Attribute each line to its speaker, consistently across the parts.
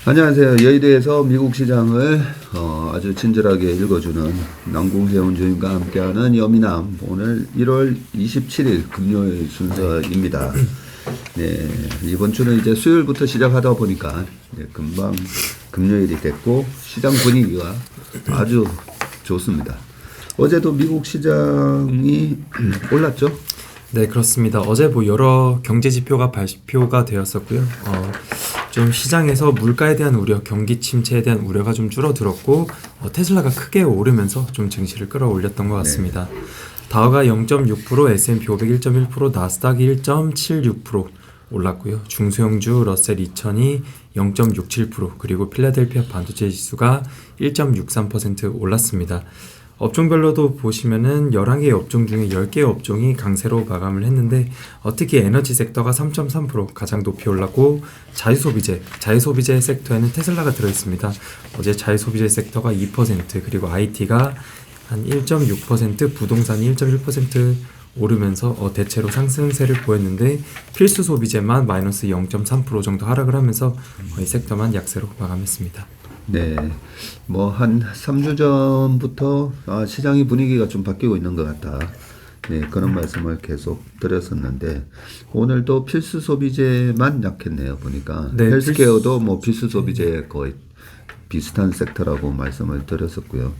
Speaker 1: 안녕하세요. 여의도에서 미국 시장을 아주 친절하게 읽어주는 남궁세훈 주임과 함께하는 여미남. 오늘 1월 27일 금요일 순서입니다. 네, 이번 주는 이제 수요일부터 시작하다 보니까 금방 금요일이 됐고 시장 분위기가 아주 좋습니다. 어제도 미국 시장이 올랐죠?
Speaker 2: 네, 그렇습니다. 어제 여러 경제 지표가 발표가 되었었고요. 좀 시장에서 물가에 대한 우려, 경기 침체에 대한 우려가 좀 줄어들었고 테슬라가 크게 오르면서 좀 증시를 끌어올렸던 것 같습니다. 네. 다우가 0.6%, S&P 500 1.1%, 나스닥이 1.76% 올랐고요. 중소형주 러셀 2000이 0.67%, 그리고 필라델피아 반도체 지수가 1.63% 올랐습니다. 업종별로도 보시면은 11개의 업종 중에 10개의 업종이 강세로 마감을 했는데 특히 에너지 섹터가 3.3% 가장 높이 올랐고 자유소비재 섹터에는 테슬라가 들어있습니다. 어제 자유소비재 섹터가 2% 그리고 IT가 한 1.6%, 부동산이 1.1% 오르면서 대체로 상승세를 보였는데 필수 소비재만 마이너스 0.3% 정도 하락을 하면서 이 섹터만 약세로 마감했습니다.
Speaker 1: 네, 뭐 한 3주 전부터 시장의 분위기가 좀 바뀌고 있는 것 같다. 네, 그런 말씀을 계속 드렸었는데 오늘도 필수 소비재만 약했네요. 보니까 네, 헬스케어도 뭐 필수 소비재 거의 비슷한 섹터라고 말씀을 드렸었고요.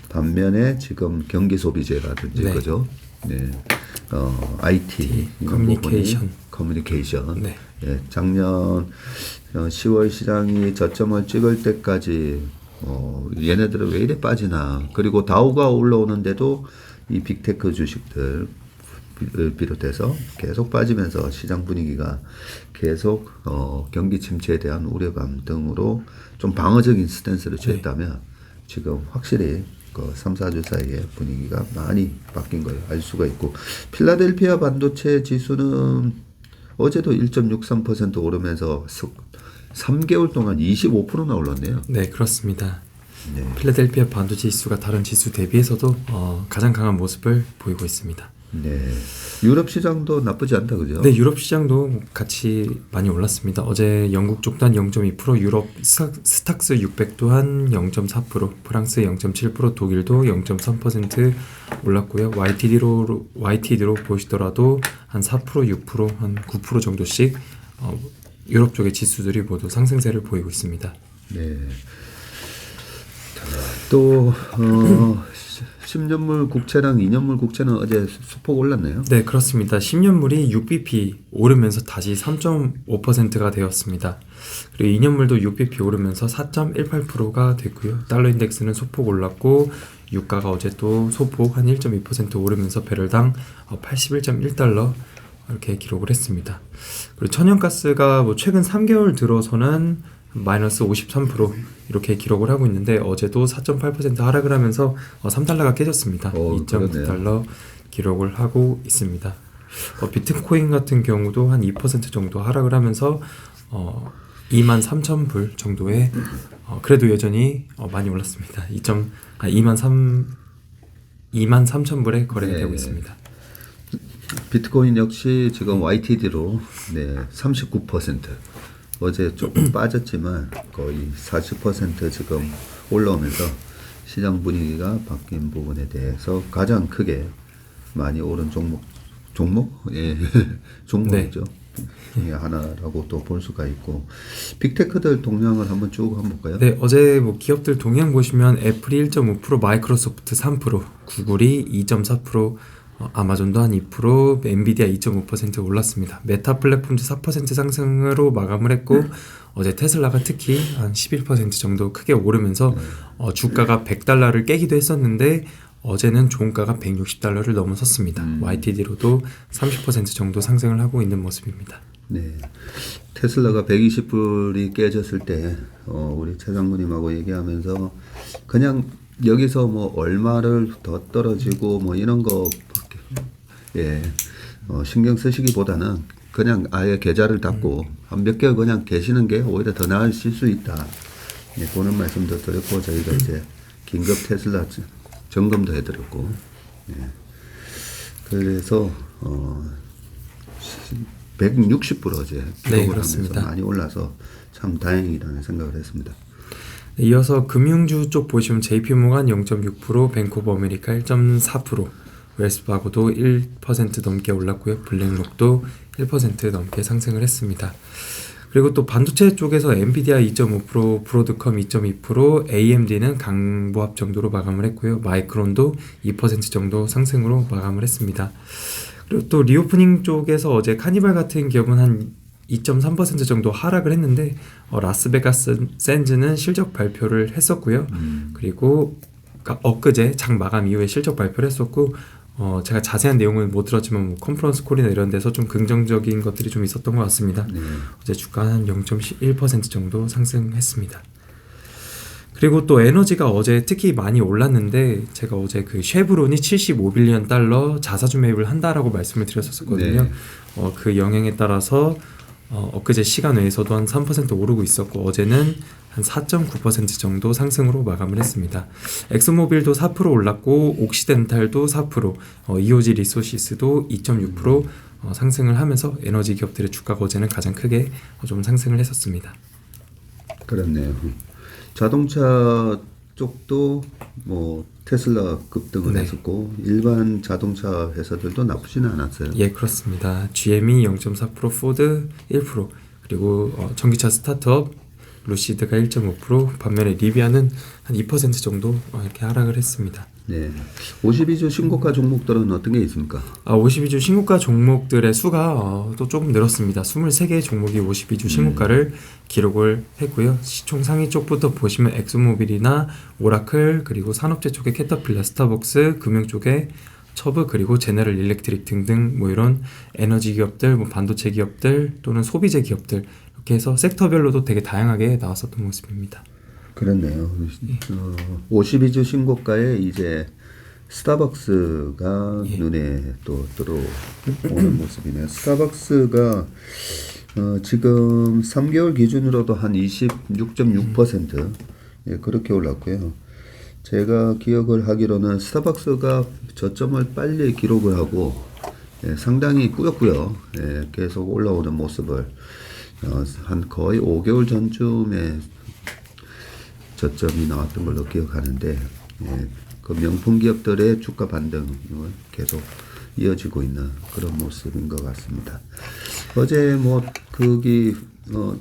Speaker 1: 반면에 지금 경기 소비재라든지 네. 그죠? 네, IT, 커뮤니케이션. 네. 예, 작년 10월 시장이 저점을 찍을 때까지 얘네들은 왜 이래 빠지나. 그리고 다우가 올라오는데도 이 빅테크 주식들 비롯해서 계속 빠지면서 시장 분위기가 계속 경기 침체에 대한 우려감 등으로 좀 방어적인 스탠스를 취했다면 네. 지금 확실히 그 3, 4주 사이에 분위기가 많이 바뀐 걸 알 수가 있고, 필라델피아 반도체 지수는 어제도 1.63% 오르면서 3개월 동안 25%나 올랐네요.
Speaker 2: 네, 그렇습니다. 네. 필라델피아 반도체 지수가 다른 지수 대비해서도 가장 강한 모습을 보이고 있습니다.
Speaker 1: 네, 유럽 시장도 나쁘지 않다, 그죠?
Speaker 2: 네, 유럽 시장도 같이 많이 올랐습니다. 어제 영국 쪽도 한 0.2%, 유럽 스탁스 600 또한 0.4%, 프랑스 0.7%, 독일도 0.3% 올랐고요. YTD로 보시더라도 한 4%, 6%, 한 9% 정도씩 유럽 쪽의 지수들이 모두 상승세를 보이고 있습니다.
Speaker 1: 네. 또 10년물 국채랑 2년물 국채는 어제 소폭 올랐네요.
Speaker 2: 네, 그렇습니다. 10년물이 6bp 오르면서 다시 3.5%가 되었습니다. 그리고 2년물도 6bp 오르면서 4.18%가 됐고요. 달러 인덱스는 소폭 올랐고 유가가 어제 또 소폭 한 1.2% 오르면서 배럴당 81.1달러 이렇게 기록을 했습니다. 그리고 천연가스가 최근 3개월 들어서는 마이너스 53% 이렇게 기록을 하고 있는데 어제도 4.8% 하락을 하면서 3달러가 깨졌습니다. 2.9달러 기록을 하고 있습니다. 비트코인 같은 경우도 한 2% 정도 하락을 하면서 23,000불 정도의 그래도 여전히 많이 올랐습니다. 23,000불에 거래가 되고 있습니다.
Speaker 1: 비트코인 역시 지금 YTD로 39%. 어제 조금 빠졌지만 거의 40% 지금 올라오면서 시장 분위기가 바뀐 부분에 대해서 가장 크게 많이 오른 종목이죠. 네. 하나라고 또 볼 수가 있고, 빅테크들 동향을 한번 쭉 한번 볼까요?
Speaker 2: 네, 어제 기업들 동향 보시면 애플이 1.5%, 마이크로소프트 3%, 구글이 2.4%, 아마존도 한 2%, 엔비디아 2.5% 올랐습니다. 메타 플랫폼도 4% 상승으로 마감을 했고 어제 테슬라가 특히 한 11% 정도 크게 오르면서 주가가 100달러를 깨기도 했었는데 어제는 종가가 160달러를 넘어섰습니다. YTD로도 30% 정도 상승을 하고 있는 모습입니다.
Speaker 1: 네, 테슬라가 120불이 깨졌을 때 우리 최 장군님하고 얘기하면서 그냥 여기서 얼마를 더 떨어지고 이런 거 신경 쓰시기보다는 그냥 아예 계좌를 닫고 한 몇 개월 그냥 계시는 게 오히려 더 나으실 수 있다. 그런 말씀도 드렸고 저희가 이제 긴급 테슬라 점검도 해드렸고 그래서 160% 어제
Speaker 2: 네,
Speaker 1: 기록을
Speaker 2: 그렇습니다.
Speaker 1: 하면서 많이 올라서 참 다행이라는 생각을 했습니다.
Speaker 2: 네, 이어서 금융주 쪽 보시면 JP모간 0.6%, 뱅크 오브 아메리카 1.4%, 웰스파고도 1% 넘게 올랐고요. 블랙록도 1% 넘게 상승을 했습니다. 그리고 또 반도체 쪽에서 엔비디아 2.5%, 브로드컴 2.2%, AMD는 강보합 정도로 마감을 했고요. 마이크론도 2% 정도 상승으로 마감을 했습니다. 그리고 또 리오프닝 쪽에서 어제 카니발 같은 기업은 한 2.3% 정도 하락을 했는데 라스베가스 샌즈는 실적 발표를 했었고요. 그리고 엊그제 장 마감 이후에 실적 발표를 했었고 제가 자세한 내용은 못 들었지만 뭐 컨퍼런스 콜이나 이런 데서 좀 긍정적인 것들이 좀 있었던 것 같습니다.
Speaker 1: 네.
Speaker 2: 어제 주가 한 0.1% 정도 상승했습니다. 그리고 또 에너지가 어제 특히 많이 올랐는데 제가 어제 그 쉐브론이 75빌리언 달러 자사주 매입을 한다라고 말씀을 드렸었거든요.
Speaker 1: 네.
Speaker 2: 그 영향에 따라서 엊그제 시간 외에서도 한 3% 오르고 있었고 어제는 한 4.9% 정도 상승으로 마감을 했습니다. 엑소모빌도 4% 올랐고 옥시덴탈도 4%, EOG 리소시스도 2.6% 상승을 하면서 에너지 기업들의 주가가 어제는 가장 크게 좀 상승을 했었습니다.
Speaker 1: 그렇네요. 자동차 쪽도 뭐 테슬라 급등을
Speaker 2: 네.
Speaker 1: 했었고 일반 자동차 회사들도 나쁘지는 않았어요.
Speaker 2: 예, 그렇습니다. GM이 0.4%, 포드 1%, 그리고 전기차 스타트업 루시드가 1.5%, 반면에 리비아는 한 2% 정도 이렇게 하락을 했습니다.
Speaker 1: 네. 52주 신고가 종목들은 어떤 게 있습니까?
Speaker 2: 52주 신고가 종목들의 수가 또 조금 늘었습니다. 23개의 종목이 52주 신고가를 기록을 했고요. 시총 상위 쪽부터 보시면 엑소모빌이나 오라클, 그리고 산업재 쪽에 캐터필러, 스타벅스, 금융 쪽에 처브, 그리고 제너럴 일렉트릭 등등 뭐 이런 에너지 기업들, 뭐 반도체 기업들 또는 소비재 기업들 이렇게 해서 섹터별로도 되게 다양하게 나왔었던 모습입니다.
Speaker 1: 그렇네요. 52주 신고가에 이제 스타벅스가
Speaker 2: 예.
Speaker 1: 눈에 또 들어오는 모습이네요. 스타벅스가 지금 3개월 기준으로도 한 26.6% 예, 그렇게 올랐고요. 제가 기억을 하기로는 스타벅스가 저점을 빨리 기록을 하고 예, 상당히 꾸역꾸역 예, 계속 올라오는 모습을 한 거의 5개월 전쯤에 저점이 나왔던 걸로 기억하는데 예, 그 명품 기업들의 주가 반등은 계속 이어지고 있는 그런 모습인 것 같습니다. 어제 뭐 거기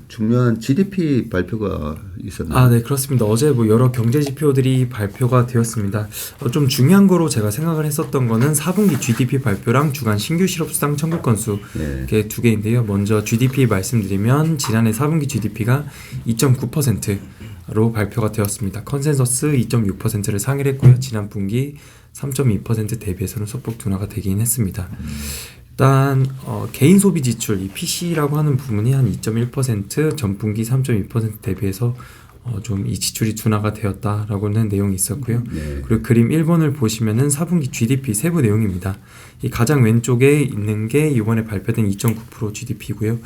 Speaker 1: 중요한 GDP 발표가 있었나요?
Speaker 2: 네, 그렇습니다. 어제 뭐 여러 경제 지표들이 발표가 되었습니다. 좀 중요한 거로 제가 생각을 했었던 거는 4분기 GDP 발표랑 주간 신규 실업수당 청구 건수
Speaker 1: 예.
Speaker 2: 이렇게 두 개인데요. 먼저 GDP 말씀드리면 지난해 4분기 GDP가 2.9%로 발표가 되었습니다. 컨센서스 2.6%를 상회를 했고요. 지난 분기 3.2% 대비해서는 소폭 둔화가 되긴 했습니다. 일단 개인 소비 지출 이 PC라고 하는 부분이 한 2.1%, 전분기 3.2% 대비해서 좀 이 지출이 둔화가 되었다라고 하는 내용이 있었고요.
Speaker 1: 네.
Speaker 2: 그리고 그림 1번을 보시면은 4분기 GDP 세부 내용입니다. 이 가장 왼쪽에 있는 게 이번에 발표된 2.9% GDP고요.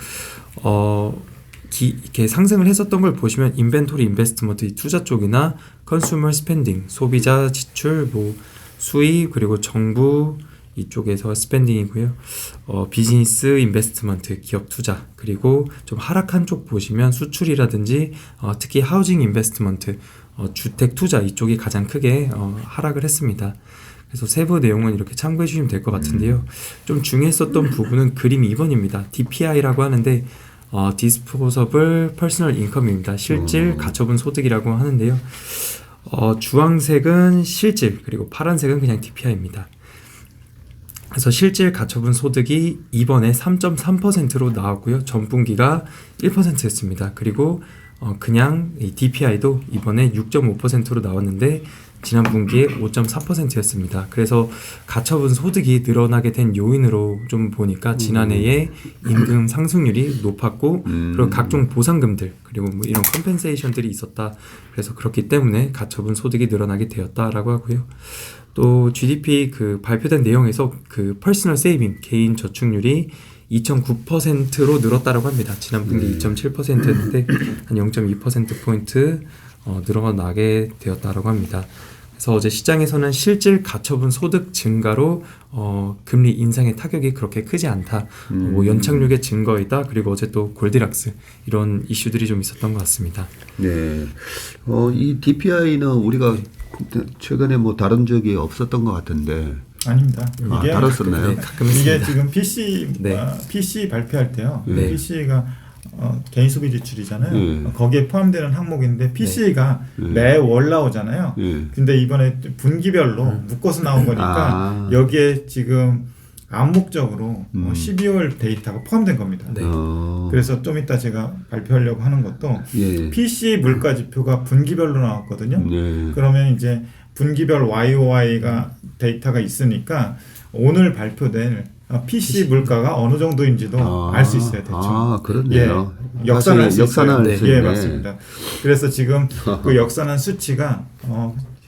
Speaker 2: 이렇게 상승을 했었던 걸 보시면 인벤토리 인베스트먼트 이 투자 쪽이나 컨슈머 스펜딩 소비자 지출 뭐 수입 그리고 정부 이쪽에서 스펜딩이고요. 비즈니스 인베스트먼트 기업 투자 그리고 좀 하락한 쪽 보시면 수출이라든지 특히 하우징 인베스트먼트 주택 투자 이쪽이 가장 크게 하락을 했습니다. 그래서 세부 내용은 이렇게 참고해 주시면 될 것 같은데요. 좀 중요했었던 부분은 그림 2번입니다. DPI라고 하는데 디스포서블 퍼스널 인컴입니다. 실질 가처분 소득이라고 하는데요. 주황색은 실질 그리고 파란색은 그냥 DPI입니다. 그래서 실질 가처분 소득이 이번에 3.3%로 나왔고요. 전분기가 1%였습니다. 그리고 그냥 이 DPI도 이번에 6.5%로 나왔는데 지난 분기에 5.4%였습니다. 그래서 가처분 소득이 늘어나게 된 요인으로 좀 보니까 지난해에 임금 상승률이 높았고 그리고 각종 보상금들 그리고 뭐 이런 컴펜세이션들이 있었다. 그래서 그렇기 때문에 가처분 소득이 늘어나게 되었다라고 하고요. 또 GDP 그 발표된 내용에서 그 퍼스널 세이빙 개인 저축률이 2.9%로 늘었다라고 합니다. 지난 분기 2.7%였는데 한 0.2%포인트 늘어나게 되었다라고 합니다. 그래서 어제 시장에서는 실질 가처분 소득 증가로 금리 인상의 타격이 그렇게 크지 않다. 뭐 연착륙의 증거이다. 그리고 어제 또 골디락스 이런 이슈들이 좀 있었던 것 같습니다.
Speaker 1: 네. 이 DPI는 우리가 최근에 뭐 다룬 적이 없었던 것 같은데.
Speaker 3: 아닙니다. 이게
Speaker 1: 다뤘었나요?
Speaker 2: 네, 가끔
Speaker 3: 이게
Speaker 2: 있습니다.
Speaker 3: 지금 PC
Speaker 2: 네.
Speaker 3: PC 발표할 때요.
Speaker 1: 네.
Speaker 3: PC가 개인 소비 지출이잖아요.
Speaker 1: 네.
Speaker 3: 거기에 포함되는 항목인데 PC가
Speaker 1: 네.
Speaker 3: 매월 나오잖아요.
Speaker 1: 네.
Speaker 3: 근데 이번에 분기별로 묶어서 나온 거니까 여기에 지금 암묵적으로 12월 데이터가 포함된 겁니다.
Speaker 2: 네.
Speaker 3: 그래서 좀 이따 제가 발표하려고 하는 것도
Speaker 1: 예.
Speaker 3: PC 물가 지표가 분기별로 나왔거든요.
Speaker 1: 네.
Speaker 3: 그러면 이제 분기별 YOY가 데이터가 있으니까 오늘 발표될 PC 물가가 어느 정도인지도 알 수 있어요, 대충.
Speaker 1: 그렇네요.
Speaker 3: 예, 역산할 수
Speaker 1: 역산할
Speaker 3: 있어요.
Speaker 1: 수
Speaker 3: 예,
Speaker 1: 있네.
Speaker 3: 맞습니다. 그래서 지금 그 역산한 수치가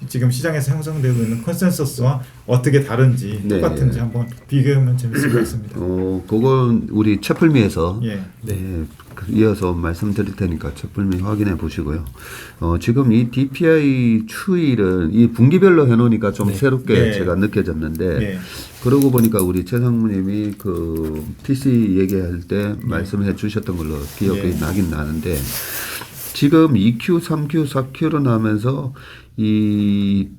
Speaker 3: 지금 시장에서 형성되고 있는 컨센서스와 어떻게 다른지
Speaker 1: 네.
Speaker 3: 똑같은지 한번 비교하면 재밌을 것 같습니다.
Speaker 1: 그건 우리 채플미에서
Speaker 3: 예.
Speaker 1: 네, 이어서 말씀드릴 테니까 채플미 확인해 보시고요. 지금 이 DPI 추이를 이 분기별로 해놓으니까 좀
Speaker 2: 네.
Speaker 1: 새롭게
Speaker 3: 네.
Speaker 1: 제가 느껴졌는데
Speaker 3: 예.
Speaker 1: 그러고 보니까 우리 최 상무님이 그 PC 얘기할 때 말씀해 주셨던 걸로 기억이
Speaker 3: 예.
Speaker 1: 나긴 나는데 지금 2Q, 3Q, 4Q로 나면서 이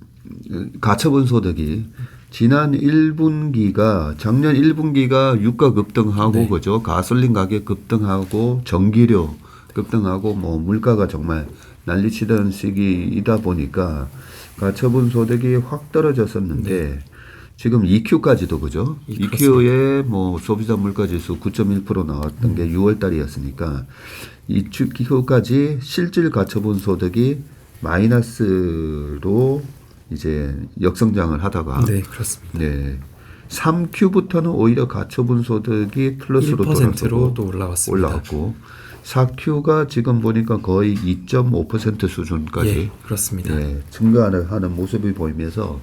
Speaker 1: 가처분 소득이 지난 1분기가 작년 1분기가 유가 급등하고
Speaker 2: 네.
Speaker 1: 그죠? 가솔린 가격 급등하고 전기료 급등하고 뭐 물가가 정말 난리치던 시기이다 보니까 가처분 소득이 확 떨어졌었는데 지금 2Q까지도 그죠? 2Q에 뭐 소비자 물가 지수 9.1% 나왔던 게 6월 달이었으니까 2Q까지 실질 가처분 소득이 마이너스로 이제 역성장을 하다가
Speaker 2: 네, 그렇습니다.
Speaker 1: 네. 3Q부터는 오히려 가처분 소득이 플러스로
Speaker 2: 1%로 또 올라왔습니다.
Speaker 1: 올라왔고 4Q가 지금 보니까 거의 2.5% 수준까지
Speaker 2: 예, 그렇습니다.
Speaker 1: 증가하는 모습이 보이면서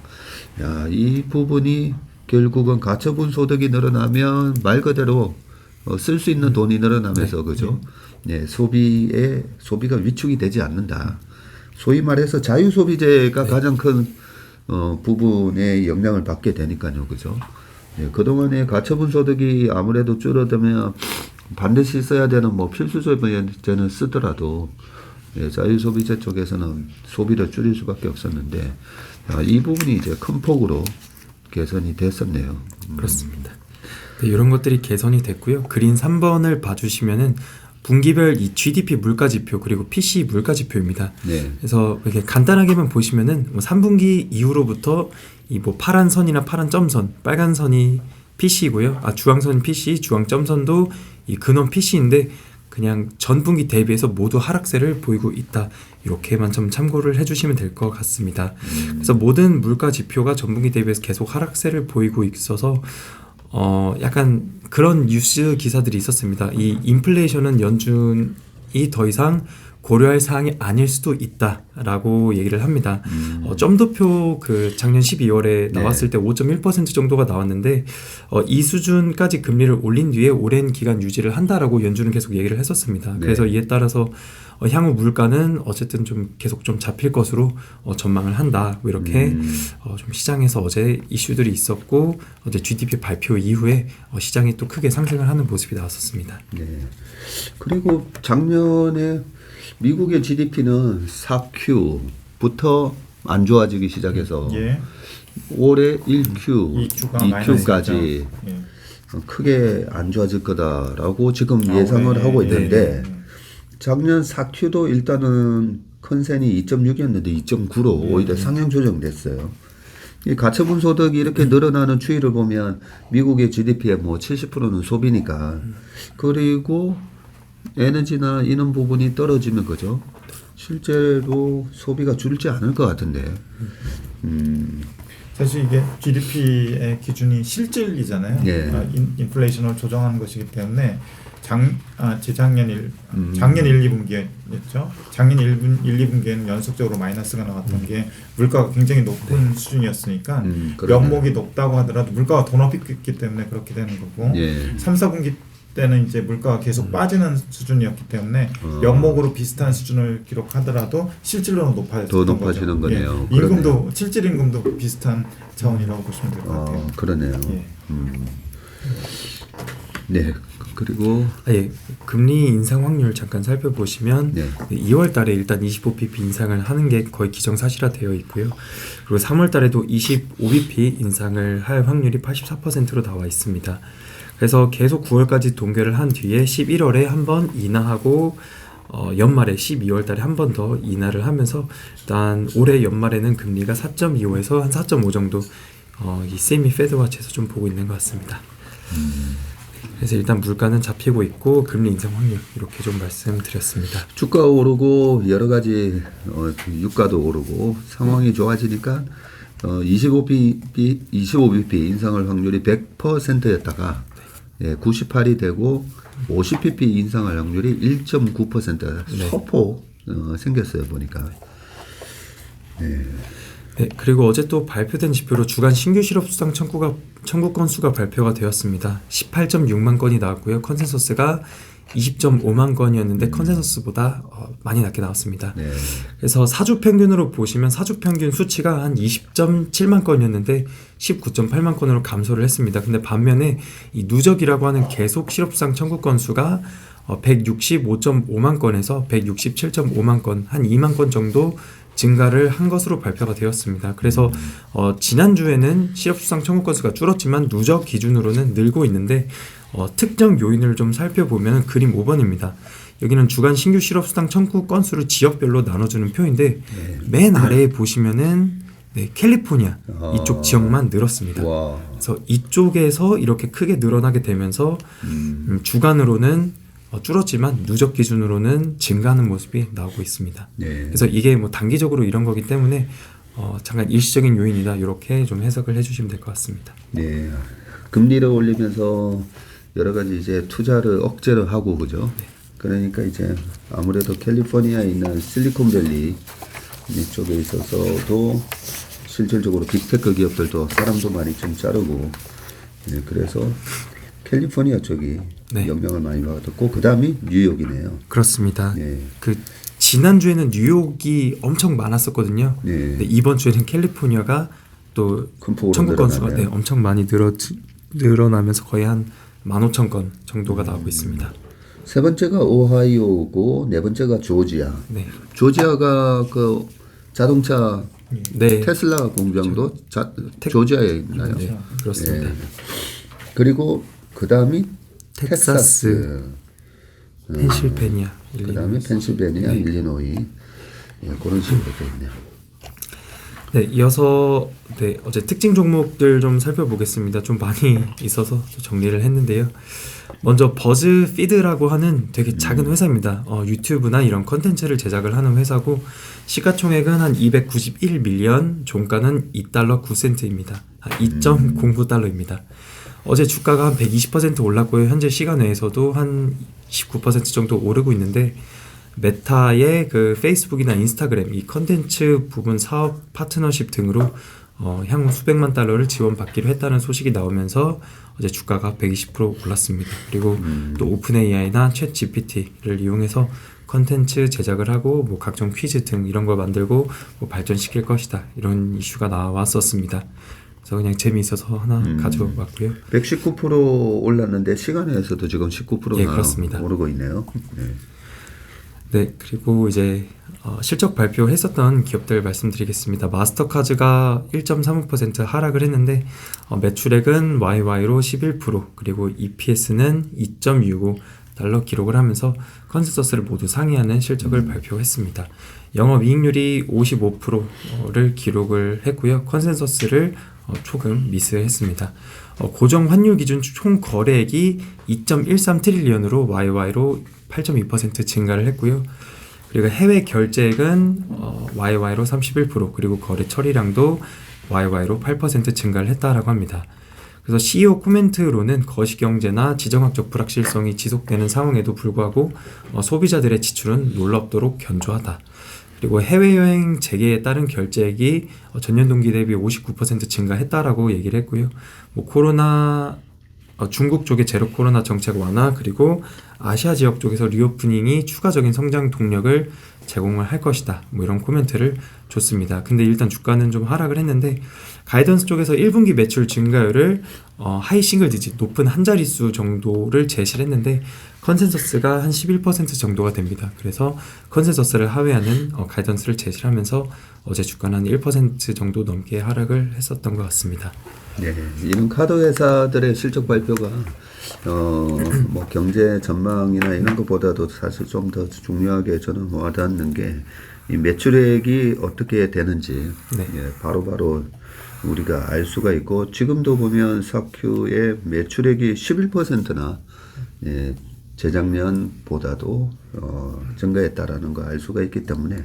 Speaker 1: 이 부분이 결국은 가처분 소득이 늘어나면 말 그대로 쓸 수 있는 돈이 늘어나면서 그죠? 네, 소비가 위축이 되지 않는다. 소위 말해서 자유소비재가 가장 큰 부분에 영향을 받게 되니까요. 그죠? 네, 그동안에 가처분 소득이 아무래도 줄어들면 반드시 써야 되는 뭐 필수 소비재는 쓰더라도 자유소비재 쪽에서는 소비를 줄일 수밖에 없었는데 이 부분이 이제 큰 폭으로 개선이 됐었네요.
Speaker 2: 그렇습니다. 네, 이런 것들이 개선이 됐고요. 그린 3번을 봐주시면은 분기별 이 GDP 물가 지표 그리고 PC 물가 지표입니다.
Speaker 1: 네.
Speaker 2: 그래서 이렇게 간단하게만 보시면은 뭐 3분기 이후로부터 이 뭐 파란 선이나 파란 점선, 빨간 선이 PC이고요. 주황선 PC, 주황 점선도 이 근원 PC인데 그냥 전분기 대비해서 모두 하락세를 보이고 있다. 이렇게만 좀 참고를 해주시면 될 것 같습니다. 그래서 모든 물가 지표가 전분기 대비해서 계속 하락세를 보이고 있어서 약간 그런 뉴스 기사들이 있었습니다. 이 인플레이션은 연준이 더 이상 고려할 사항이 아닐 수도 있다라고 얘기를 합니다. 점도표 그 작년 12월에 나왔을 때 5.1% 정도가 나왔는데 이 수준까지 금리를 올린 뒤에 오랜 기간 유지를 한다라고 연준은 계속 얘기를 했었습니다.
Speaker 1: 네.
Speaker 2: 그래서 이에 따라서 향후 물가는 어쨌든 좀 계속 좀 잡힐 것으로 전망을 한다. 뭐 이렇게 좀 시장에서 어제 이슈들이 있었고 어제 GDP 발표 이후에 시장이 또 크게 상승을 하는 모습이 나왔었습니다.
Speaker 1: 네. 그리고 작년에 미국의 GDP는 4Q부터 안 좋아지기 시작해서
Speaker 3: 예.
Speaker 1: 올해 1Q, 2Q까지
Speaker 3: 예.
Speaker 1: 크게 안 좋아질 거다라고 지금 예상을 하고 있는데 작년 4Q도 일단은 컨센이 2.6이었는데 2.9로 오히려 상향 조정됐어요. 이 가처분 소득이 이렇게 늘어나는 추이를 보면 미국의 GDP의 뭐 70%는 소비니까 그리고 에너지나 이런 부분이 떨어지면 그죠? 실제로 소비가 줄지 않을 것 같은데.
Speaker 3: 사실 이게 GDP의 기준이 실질이잖아요.
Speaker 1: 예.
Speaker 3: 인플레이션을 조정하는 것이기 때문에 작년 1, 2분기였죠. 작년 1, 2분기에는 연속적으로 마이너스가 나왔던 게 물가가 굉장히 높은 수준이었으니까
Speaker 1: 그러네.
Speaker 3: 명목이 높다고 하더라도 물가가 더 높았기 때문에 그렇게 되는 거고
Speaker 1: 예.
Speaker 3: 3, 4분기 때는 이제 물가가 계속 빠지는 수준이었기 때문에 연목으로 비슷한 수준을 기록하더라도 실질로는 높아졌던
Speaker 1: 더 높아지는
Speaker 3: 거죠.
Speaker 1: 거네요.
Speaker 3: 예. 임금도 실질 임금도 비슷한 차원이라고 보시면 될 것 같아요.
Speaker 1: 그러네요.
Speaker 3: 예.
Speaker 1: 네. 그리고
Speaker 2: 예, 금리 인상 확률 잠깐 살펴보시면
Speaker 1: 네.
Speaker 2: 2월 달에 일단 25bp 인상을 하는 게 거의 기정사실화되어 있고요. 그리고 3월 달에도 25bp 인상을 할 확률이 84%로 나와 있습니다. 그래서 계속 9월까지 동결을 한 뒤에 11월에 한번 인하하고 연말에 12월 달에 한 번 더 인하를 하면서 일단 올해 연말에는 금리가 4.25에서 한 4.5 정도 이 세미 패드워치에서 좀 보고 있는 것 같습니다. 그래서 일단 물가는 잡히고 있고 금리 인상 확률 이렇게 좀 말씀드렸습니다.
Speaker 1: 주가 오르고 여러 가지 유가도 오르고 상황이 좋아지니까 25bp 인상할 확률이 100%였다가 98이 되고 50bp 인상할 확률이 1.9% 소폭 생겼어요 보니까.
Speaker 2: 네, 그리고 어제 또 발표된 지표로 주간 신규 실업수당 청구 건수가 발표가 되었습니다. 18.6만 건이 나왔고요. 컨센서스가 20.5만 건이었는데 컨센서스보다 많이 낮게 나왔습니다.
Speaker 1: 네.
Speaker 2: 그래서 사주 평균으로 보시면 사주 평균 수치가 한 20.7만 건이었는데 19.8만 건으로 감소를 했습니다. 근데 반면에 이 누적이라고 하는 계속 실업수당 청구 건수가 165.5만 건에서 167.5만 건, 한 2만 건 정도 증가를 한 것으로 발표가 되었습니다. 그래서 지난주에는 실업수당 청구 건수가 줄었지만 누적 기준으로는 늘고 있는데 특정 요인을 좀 살펴보면 그림 5번입니다. 여기는 주간 신규 실업수당 청구 건수를 지역별로 나눠주는 표인데 맨 아래에 보시면은 캘리포니아 이쪽 지역만 늘었습니다.
Speaker 1: 와.
Speaker 2: 그래서 이쪽에서 이렇게 크게 늘어나게 되면서 주간으로는 줄었지만 누적 기준으로는 증가하는 모습이 나오고 있습니다.
Speaker 1: 네.
Speaker 2: 그래서 이게 뭐 단기적으로 이런 거기 때문에 잠깐 일시적인 요인이다 이렇게 좀 해석을 해주시면 될 것 같습니다.
Speaker 1: 네. 금리를 올리면서 여러 가지 이제 투자를 억제를 하고 그죠?
Speaker 2: 네.
Speaker 1: 그러니까 이제 아무래도 캘리포니아에 있는 실리콘밸리 이쪽에 있어서도 실질적으로 빅테크 기업들도 사람도 많이 좀 자르고 그래서 캘리포니아 쪽이 영향을 많이 받았고 그 다음이 뉴욕이네요.
Speaker 2: 그렇습니다.
Speaker 1: 네.
Speaker 2: 그 지난주에는 뉴욕이 엄청 많았었거든요.
Speaker 1: 네.
Speaker 2: 근데 이번 주에는 캘리포니아가 또
Speaker 1: 큰 폭으로
Speaker 2: 청구 건수가
Speaker 1: 늘어나네요.
Speaker 2: 엄청 많이 늘어나면서 거의 한 15,000건 정도가 나오고 있습니다.
Speaker 1: 세 번째가 오하이오고 네 번째가 조지아.
Speaker 2: 네.
Speaker 1: 조지아가 그 자동차
Speaker 2: 네.
Speaker 1: 테슬라 공장도 조지아에 있나요?
Speaker 2: 네. 그렇습니다.
Speaker 1: 예. 그리고 그 다음이
Speaker 2: 텍사스, 펜실베니아,
Speaker 1: 그 다음에 펜실베니아, 일리노이 그런 식으로 되어 있네요.
Speaker 2: 네, 이어서 어제 특징 종목들 좀 살펴보겠습니다. 좀 많이 있어서 정리를 했는데요. 먼저 버즈피드라고 하는 되게 작은 회사입니다. 유튜브나 이런 컨텐츠를 제작을 하는 회사고 시가총액은 한 291밀리언, 종가는 $2 9센트입니다. 2.09달러입니다. 어제 주가가 한 120% 올랐고요. 현재 시간 내에서도 한 19% 정도 오르고 있는데 메타의 그 페이스북이나 인스타그램 이 컨텐츠 부분 사업 파트너십 등으로 향후 수백만 달러를 지원받기로 했다는 소식이 나오면서 어제 주가가 120% 올랐습니다. 그리고 또 오픈 AI나 챗 GPT를 이용해서 컨텐츠 제작을 하고 뭐 각종 퀴즈 등 이런 걸 만들고 뭐 발전시킬 것이다 이런 이슈가 나왔었습니다. 그래서 그냥 재미있어서 하나 가져왔고요.
Speaker 1: 119% 올랐는데 시간에서도 지금 19%나
Speaker 2: 예, 그렇습니다.
Speaker 1: 오르고 있네요. 네.
Speaker 2: 네, 그리고 이제 실적 발표했었던 기업들 말씀드리겠습니다. 마스터카드가 1.35% 하락을 했는데 매출액은 YY로 11% 그리고 EPS는 2.65달러 기록을 하면서 컨센서스를 모두 상회하는 실적을 발표했습니다. 영업이익률이 55%를 기록을 했고요. 컨센서스를 조금 미스했습니다. 고정 환율 기준 총 거래액이 2.13 트릴리언으로 YY로 8.2% 증가를 했고요. 그리고 해외 결제액은 YY로 31% 그리고 거래 처리량도 YY로 8% 증가를 했다라고 합니다. 그래서 CEO 코멘트로는 거시경제나 지정학적 불확실성이 지속되는 상황에도 불구하고 소비자들의 지출은 놀랍도록 견조하다. 그리고 해외여행 재개에 따른 결제액이 전년 동기 대비 59% 증가했다라고 얘기를 했고요. 뭐 코로나 중국 쪽의 제로 코로나 정책 완화 그리고 아시아 지역 쪽에서 리오프닝이 추가적인 성장 동력을 제공을 할 것이다. 뭐 이런 코멘트를 줬습니다. 근데 일단 주가는 좀 하락을 했는데 가이던스 쪽에서 1분기 매출 증가율을 하이 싱글 디짓 높은 한 자릿수 정도를 제시를 했는데 컨센서스가 한 11% 정도가 됩니다. 그래서 컨센서스를 하회하는 가이던스를 제시를 하면서 어제 주가는 한 1% 정도 넘게 하락을 했었던 것 같습니다.
Speaker 1: 네, 이런 카드 회사들의 실적 발표가 뭐 경제 전망이나 이런 것보다도 사실 좀 더 중요하게 저는 와닿는 게 이 매출액이 어떻게 되는지
Speaker 2: 네.
Speaker 1: 예, 바로바로 우리가 알 수가 있고 지금도 보면 석유의 매출액이 11%나 예, 재작년보다도 증가했다라는 걸 알 수가 있기 때문에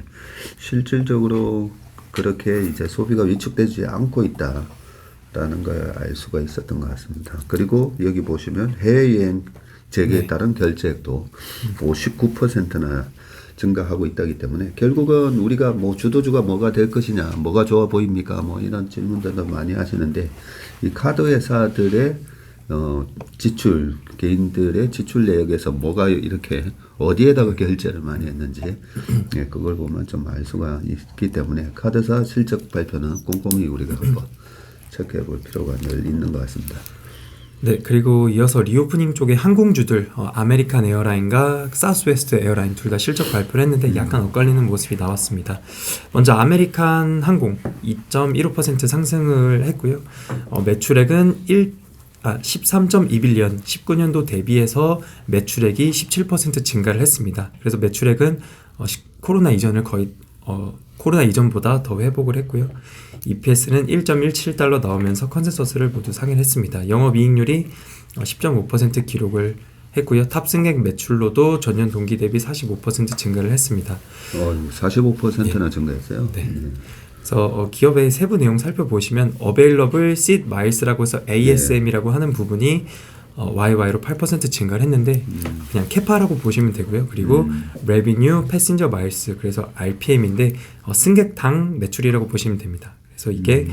Speaker 1: 실질적으로 그렇게 이제 소비가 위축되지 않고 있다라는 걸 알 수가 있었던 것 같습니다. 그리고 여기 보시면 해외여행 재개에
Speaker 2: 네.
Speaker 1: 따른 결제액도 59%나 증가하고 있다기 때문에 결국은 우리가 뭐 주도주가 뭐가 될 것이냐, 뭐가 좋아 보입니까? 뭐 이런 질문들도 많이 하시는데 이 카드 회사들의 지출, 개인들의 지출 내역에서 뭐가 이렇게 어디에다가 결제를 많이 했는지 예, 그걸 보면 좀 알 수가 있기 때문에 카드사 실적 발표는 꼼꼼히 우리가 한번 체크해 볼 필요가 늘 있는 것 같습니다.
Speaker 2: 네, 그리고 이어서 리오프닝 쪽의 항공주들 아메리칸 에어라인과 사우스웨스트 에어라인 둘 다 실적 발표를 했는데 약간 엇갈리는 모습이 나왔습니다. 먼저 아메리칸 항공 2.15% 상승을 했고요. 매출액은 13.2빌리언 19년도 대비해서 매출액이 17% 증가를 했습니다. 그래서 매출액은 코로나 이전을 거의 코로나 이전보다 더 회복을 했고요. EPS는 1.17달러 나오면서 컨센서스를 모두 상회했습니다. 영업이익률이 10.5% 기록을 했고요. 탑승객 매출로도 전년 동기 대비 45% 증가를 했습니다.
Speaker 1: 45%나 증가했어요.
Speaker 2: 네. 그래서 기업의 세부 내용 살펴보시면 Available Seat Miles라고 해서 ASM이라고 하는 부분이 YY로 8% 증가를 했는데 그냥 캐파라고 보시면 되고요. 그리고 Revenue Passenger Miles 그래서 RPM인데 승객당 매출이라고 보시면 됩니다. 그래서 이게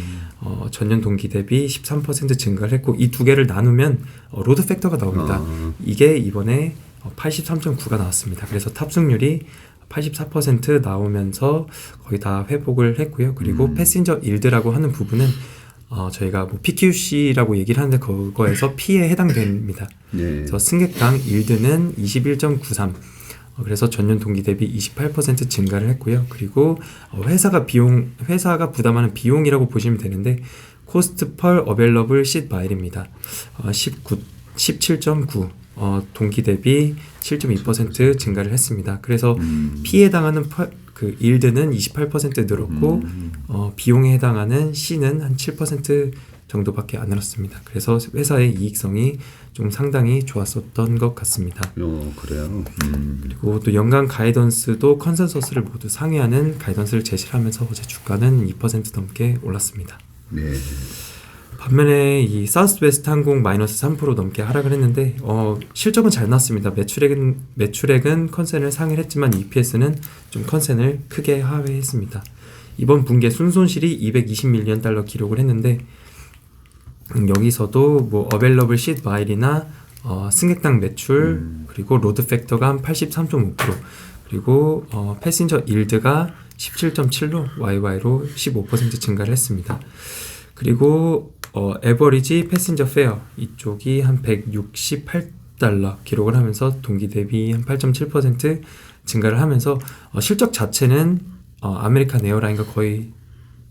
Speaker 2: 전년 동기 대비 13% 증가를 했고 이 두 개를 나누면 로드 팩터가 나옵니다. 이게 이번에 83.9가 나왔습니다. 그래서 탑승률이 84% 나오면서 거의 다 회복을 했고요. 그리고 패신저 일드라고 하는 부분은 저희가 뭐 PQC라고 얘기를 하는데 그거에서 P에 해당됩니다.
Speaker 1: 네.
Speaker 2: 그래서 승객당 일드는 21.93. 그래서 전년 동기 대비 28% 증가를 했고요. 그리고 회사가 부담하는 비용이라고 보시면 되는데 코스트 펄 어벨러블 시 마일입니다. 17.9 동기 대비 7.2% 증가를 했습니다. 그래서 P에 해당하는 그 일드는 28% 늘었고 비용에 해당하는 C는 한 7% 정도밖에 안 늘었습니다. 그래서 회사의 이익성이 좀 상당히 좋았었던 것 같습니다.
Speaker 1: 그래요.
Speaker 2: 그리고 또 연간 가이던스도 컨센서스를 모두 상회하는 가이던스를 제시를 하면서 어제 주가는 2% 넘게 올랐습니다.
Speaker 1: 네.
Speaker 2: 반면에 이 사우스웨스트 항공 마이너스 3% 넘게 하락을 했는데 실적은 잘 나왔습니다. 매출액은 컨센을 상회를 했지만 EPS는 좀 컨센을 크게 하회했습니다. 이번 분기에 순손실이 220밀리언 달러 기록을 했는데 여기서도 뭐 어벨러블 시트 마일이나 승객당 매출 그리고 로드 팩터가 한 83.5% 그리고 패신저 일드가 17.7로 YY로 15% 증가를 했습니다. 그리고 에버리지 패신저 페어 이쪽이 한 168달러 기록을 하면서 동기 대비 한 8.7% 증가를 하면서 실적 자체는 아메리칸 에어라인과 거의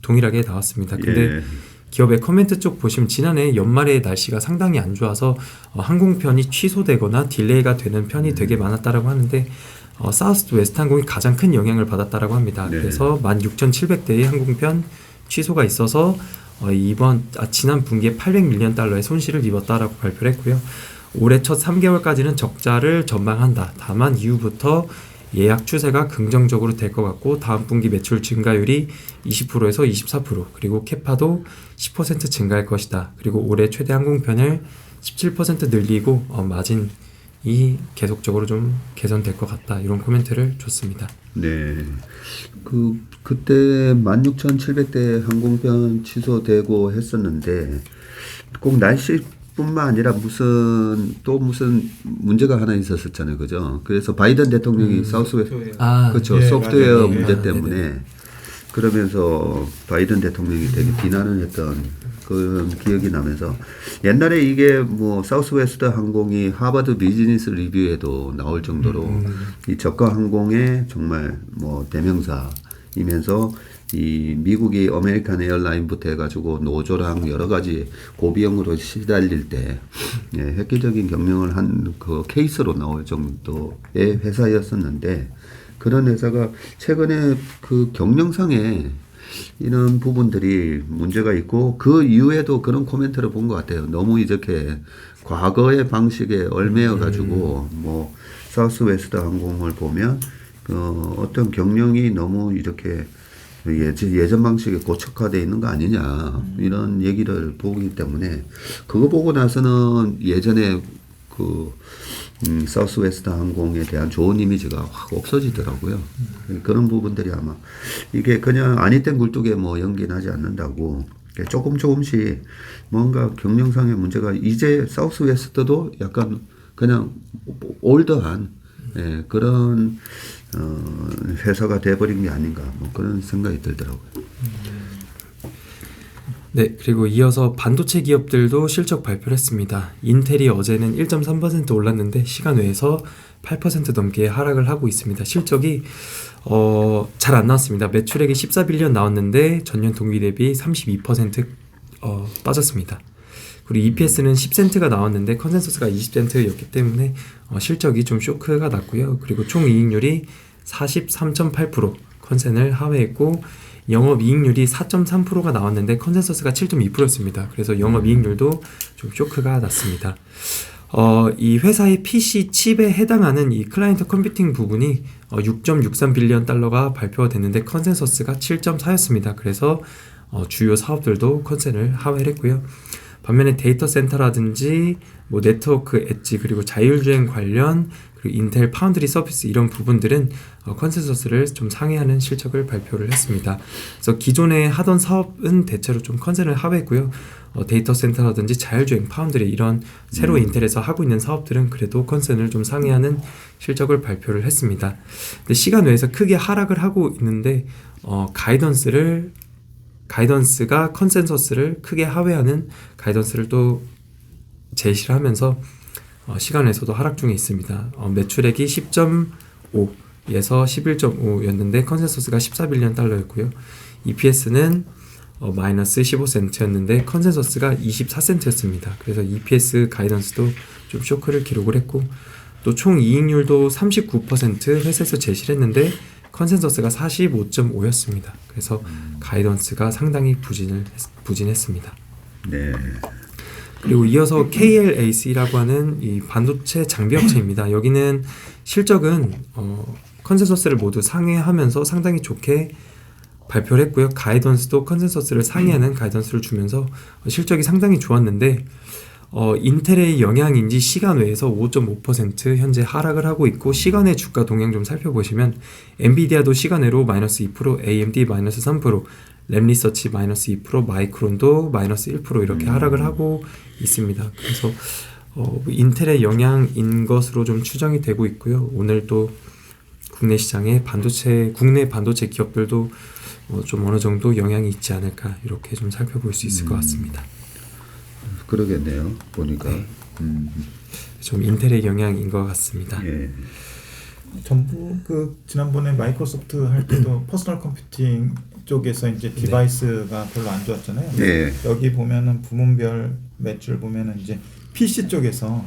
Speaker 2: 동일하게 나왔습니다. 근데 기업의 커멘트 쪽 보시면 지난해 연말에 날씨가 상당히 안 좋아서 항공편이 취소되거나 딜레이가 되는 편이 되게 많았다라고 하는데 사우스 웨스트 항공이 가장 큰 영향을 받았다라고 합니다.
Speaker 1: 네.
Speaker 2: 그래서 16,700대의 항공편 취소가 있어서 지난 분기에 800밀리언 달러의 손실을 입었다라고 발표를 했고요. 올해 첫 3개월까지는 적자를 전망한다. 다만 이후부터 예약 추세가 긍정적으로 될 것 같고 다음 분기 매출 증가율이 20%에서 24% 그리고 캐파도 10% 증가할 것이다. 그리고 올해 최대 항공편을 17% 늘리고 마진이 계속적으로 좀 개선될 것 같다. 이런 코멘트를 줬습니다.
Speaker 1: 네. 그때 16,700대 항공편 취소되고 했었는데 꼭 날씨 뿐만 아니라 무슨 문제가 하나 있었었잖아요, 그죠? 그래서 바이든 대통령이 사우스웨스트 그렇죠
Speaker 3: 예,
Speaker 1: 소프트웨어
Speaker 3: 맞아요.
Speaker 1: 문제
Speaker 2: 아,
Speaker 1: 때문에
Speaker 2: 네네.
Speaker 1: 그러면서 바이든 대통령이 되게 비난을 했던 그런 기억이 나면서 옛날에 이게 뭐 사우스웨스트 항공이 하버드 비즈니스 리뷰에도 나올 정도로 이 저가 항공의 정말 뭐 대명사이면서 이 미국이 아메리칸 에어라인부터 해가지고 노조랑 여러 가지 고비용으로 시달릴 때 예, 획기적인 경영을 한 그 케이스로 나올 정도의 회사였었는데 그런 회사가 최근에 그 경영상에 이런 부분들이 문제가 있고 그 이후에도 그런 코멘트를 본 것 같아요. 너무 이렇게 과거의 방식에 얽매여 가지고 뭐 사우스웨스트 항공을 보면 어떤 경영이 너무 이렇게 예전 방식에 고착화되어 있는 거 아니냐 이런 얘기를 보기 때문에 그거 보고 나서는 예전에 그 사우스웨스트 항공에 대한 좋은 이미지가 확 없어지더라고요. 그런 부분들이 아마 이게 그냥 아니 땐 굴뚝에 뭐 연기나지 않는다고 조금씩 뭔가 경영상의 문제가 이제 사우스웨스트도 약간 그냥 올드한 예, 그런 회사가 돼버린 게 아닌가 뭐 그런 생각이 들더라고요.
Speaker 2: 네, 그리고 이어서 반도체 기업들도 실적 발표를 했습니다. 인텔이 어제는 1.3% 올랐는데 시간 외에서 8% 넘게 하락을 하고 있습니다. 실적이 잘 안 나왔습니다. 매출액이 14빌리언 나왔는데 전년 동기 대비 32% 빠졌습니다. 그리고 EPS는 10센트가 나왔는데 컨센서스가 20센트였기 때문에 실적이 좀 쇼크가 났고요. 그리고 총 이익률이 43.8% 컨센을 하회했고 영업이익률이 4.3%가 나왔는데 컨센서스가 7.2%였습니다. 그래서 영업이익률도 좀 쇼크가 났습니다. 이 회사의 PC 칩에 해당하는 이 클라이언트 컴퓨팅 부분이 6.63빌리언 달러가 발표가 됐는데 컨센서스가 7.4였습니다. 그래서 주요 사업들도 컨센을 하회를 했고요. 반면에 데이터 센터라든지 뭐 네트워크 엣지 그리고 자율주행 관련 그리고 인텔 파운드리 서비스 이런 부분들은 컨센서스를 좀 상회하는 실적을 발표를 했습니다. 그래서 기존에 하던 사업은 대체로 좀 컨센을 하회했고요. 데이터 센터라든지 자율주행 파운드리 이런 새로 인텔에서 하고 있는 사업들은 그래도 컨센을 좀 상회하는 실적을 발표를 했습니다. 근데 시간 외에서 크게 하락을 하고 있는데 가이던스가 컨센서스를 크게 하회하는 가이던스를 또 제시를 하면서 시간에서도 하락 중에 있습니다. 매출액이 10.5에서 11.5였는데 컨센서스가 14빌리언 달러였고요. EPS는 마이너스 15센트였는데 컨센서스가 24센트였습니다. 그래서 EPS 가이던스도 좀 쇼크를 기록을 했고 또 총 이익률도 39% 회사에서 제시를 했는데 컨센서스가 45.5였습니다. 그래서 가이던스가 상당히 부진했습니다.
Speaker 1: 네.
Speaker 2: 그리고 이어서 KLAC라고 하는 이 반도체 장비 업체입니다. 여기는 실적은 컨센서스를 모두 상회하면서 상당히 좋게 발표를 했고요. 가이던스도 컨센서스를 상회하는 가이던스를 주면서 실적이 상당히 좋았는데 인텔의 영향인지 시간 외에서 5.5% 현재 하락을 하고 있고 시간의 주가 동향 좀 살펴보시면 엔비디아도 시간외로 마이너스 2%, AMD 마이너스 3%, 램리서치 마이너스 2%, 마이크론도 마이너스 1% 이렇게 하락을 하고 있습니다. 그래서 인텔의 영향인 것으로 좀 추정이 되고 있고요. 오늘 또 국내 시장에 국내 반도체 기업들도 좀 어느 정도 영향이 있지 않을까 이렇게 좀 살펴볼 수 있을 것 같습니다.
Speaker 1: 그러겠네요. 보니까.
Speaker 2: 네. 좀 인텔의 영향인 것 같습니다.
Speaker 1: 예.
Speaker 3: 전부 지난번에 마이크로소프트 할 때도 퍼스널 컴퓨팅 쪽에서 이제 디바이스가 별로 안 좋았잖아요.
Speaker 1: 네.
Speaker 3: 여기 보면은 부문별 매출 보면은 이제 PC 쪽에서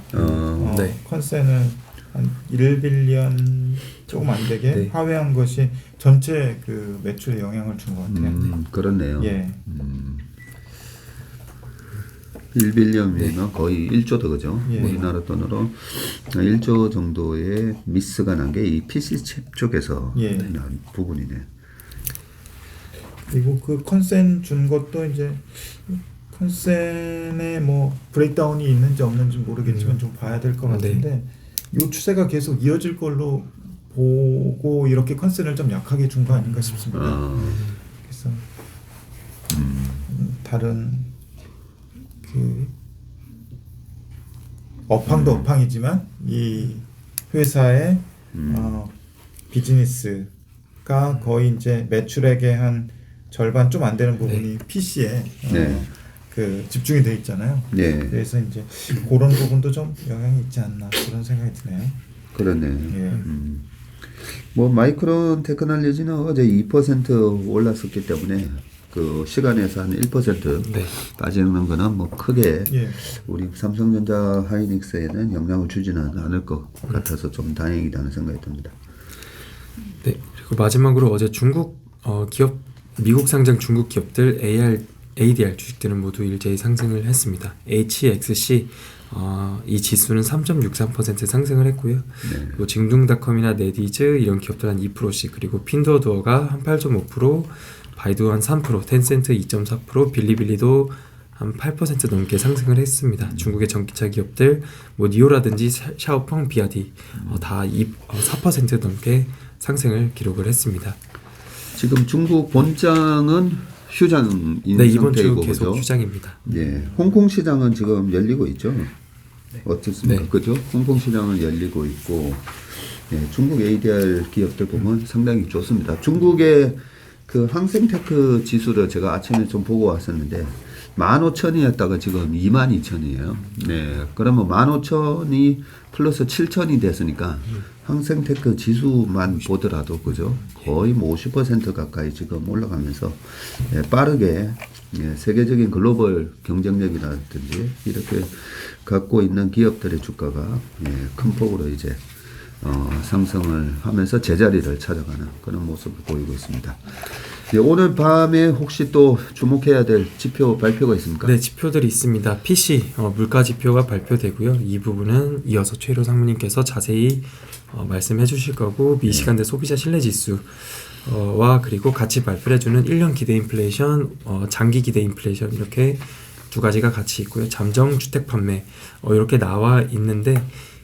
Speaker 2: 네.
Speaker 3: 컨센을 한 1빌리언 조금 안 되게
Speaker 2: 네.
Speaker 3: 하회한 것이 전체 그 매출에 영향을 준 것 같아요.
Speaker 1: 그렇네요.
Speaker 3: 예.
Speaker 1: 1빌리언이면 거의 1조도 그죠?
Speaker 3: 예.
Speaker 1: 우리나라 돈으로 1조 정도의 미스가 난 게 이 PC 칩 쪽에서
Speaker 3: 예.
Speaker 1: 난 부분이네.
Speaker 3: 그리고 그 컨센 준 것도 이제 컨센에 뭐 브레이크다운이 있는지 없는지 모르겠지만 좀 봐야 될 것 같은데 이 추세가 계속 이어질 걸로 보고 이렇게 컨센을 좀 약하게 준 거 아닌가 싶습니다. 그래서 다른 그 업황도 업황이지만 이 회사의 비즈니스가 거의 이제 매출액의 한 절반 좀 안 되는 부분이 PC에
Speaker 1: 네.
Speaker 3: 그 집중이 돼 있잖아요.
Speaker 1: 네.
Speaker 3: 그래서 이제 그런 부분도 좀 영향이 있지 않나 그런 생각이 드네요.
Speaker 1: 그러네.
Speaker 3: 예.
Speaker 1: 뭐 마이크론 테크놀로지는 어제 2% 올랐었기 때문에 그 시간에서 한 1%
Speaker 2: 네.
Speaker 1: 빠지는 거는 뭐 크게
Speaker 3: 예.
Speaker 1: 우리 삼성전자 하이닉스에는 영향을 주지는 않을 것 같아서 좀 다행이라는 생각이 듭니다.
Speaker 2: 네. 그리고 마지막으로 어제 중국 기업 미국 상장 중국 기업들 ADR 주식들은 모두 일제히 상승을 했습니다. HXC 이 지수는 3.63% 상승을 했고요.
Speaker 1: 네.
Speaker 2: 그리고 징둥닷컴이나 네디즈 이런 기업들 한 2%씩 그리고 핀두어두어가 한 8.5%, 바이두 한 3%, 텐센트 2.4%, 빌리빌리도 한 8% 넘게 상승을 했습니다. 중국의 전기차 기업들 뭐 니오라든지 샤오펑, 비아디 다 4% 넘게 상승을 기록을 했습니다.
Speaker 1: 지금 중국 본장은 휴장인
Speaker 2: 네, 이번 주
Speaker 1: 상태이고
Speaker 2: 계속
Speaker 1: 그죠?
Speaker 2: 휴장입니다.
Speaker 1: 예, 홍콩 시장은 지금 열리고 있죠. 어떻습니까?
Speaker 2: 네.
Speaker 1: 그죠? 홍콩 시장은 열리고 있고, 예, 중국 ADR 기업들 보면 상당히 좋습니다. 중국의 그 항생테크 지수를 제가 아침에 좀 보고 왔었는데 15,000이었다가 지금 22,000이에요. 네, 그러면 15,000이 플러스 7,000이 됐으니까 항생테크 지수만 보더라도 그죠? 거의 뭐 50% 가까이 지금 올라가면서 예, 빠르게 예, 세계적인 글로벌 경쟁력이라든지 이렇게 갖고 있는 기업들의 주가가 예, 큰 폭으로 이제 상승을 하면서 제자리를 찾아가는 그런 모습을 보이고 있습니다. 예, 오늘 밤에 혹시 또 주목해야 될 지표 발표가 있습니까?
Speaker 2: 네, 지표들이 있습니다. PC 물가 지표가 발표되고요. 이 부분은 이어서 최일호 상무님께서 자세히 말씀해 주실 거고 미시간대 소비자 신뢰 지수 와 그리고 같이 발표를 해주는 1년 기대 인플레이션, 장기 기대 인플레이션 이렇게 두 가지가 같이 있고요. 잠정 주택 판매 이렇게 나와 있는데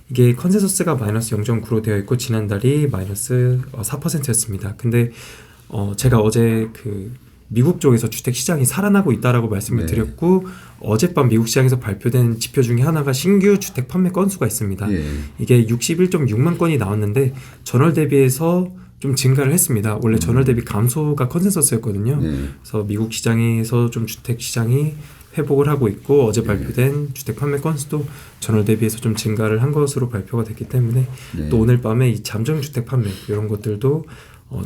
Speaker 2: 이게 컨센서스가 마이너스 0.9로 되어 있고 지난달이 마이너스 4%였습니다. 근데 제가 어제 그 미국 쪽에서 주택 시장이 살아나고 있다라고 말씀을
Speaker 1: 네.
Speaker 2: 드렸고 어젯밤 미국 시장에서 발표된 지표 중에 하나가 신규 주택 판매 건수가 있습니다.
Speaker 1: 예.
Speaker 2: 이게 61.6만 건이 나왔는데 전월 대비해서 좀 증가를 했습니다. 원래 전월 대비 감소가 컨센서스였거든요.
Speaker 1: 네.
Speaker 2: 그래서 미국 시장에서 좀 주택 시장이 회복을 하고 있고 어제 발표된 주택 판매 건수도 전월 대비해서 좀 증가를 한 것으로 발표가 됐기 때문에
Speaker 1: 네.
Speaker 2: 또 오늘 밤에 이 잠정 주택 판매 이런 것들도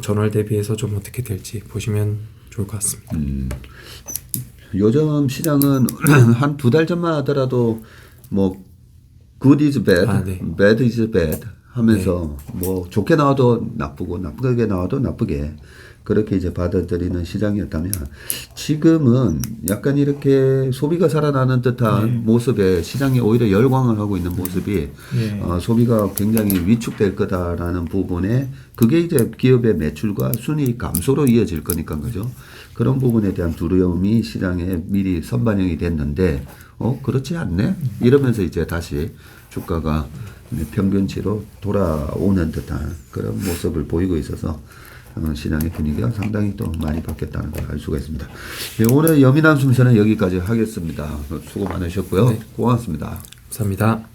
Speaker 2: 전월 대비해서 좀 어떻게 될지 보시면 좋을 것 같습니다.
Speaker 1: 요즘 시장은 한 두 달 전만 하더라도 뭐 good is bad,
Speaker 2: 네.
Speaker 1: bad is bad 하면서 뭐 좋게 나와도 나쁘고 나쁘게 나와도 나쁘게 그렇게 이제 받아들이는 시장이었다면 지금은 약간 이렇게 소비가 살아나는 듯한 모습에 시장이 오히려 열광을 하고 있는 모습이 소비가 굉장히 위축될 거다라는 부분에 그게 이제 기업의 매출과 순이익 감소로 이어질 거니까 그죠? 그런 부분에 대한 두려움이 시장에 미리 선반영이 됐는데 그렇지 않네? 이러면서 이제 다시 주가가 평균치로 돌아오는 듯한 그런 모습을 보이고 있어서 시장의 분위기가 상당히 또 많이 바뀌었다는 걸 알 수가 있습니다. 네, 오늘 여민한 순서는 여기까지 하겠습니다. 수고 많으셨고요.
Speaker 2: 네.
Speaker 1: 고맙습니다.
Speaker 2: 감사합니다.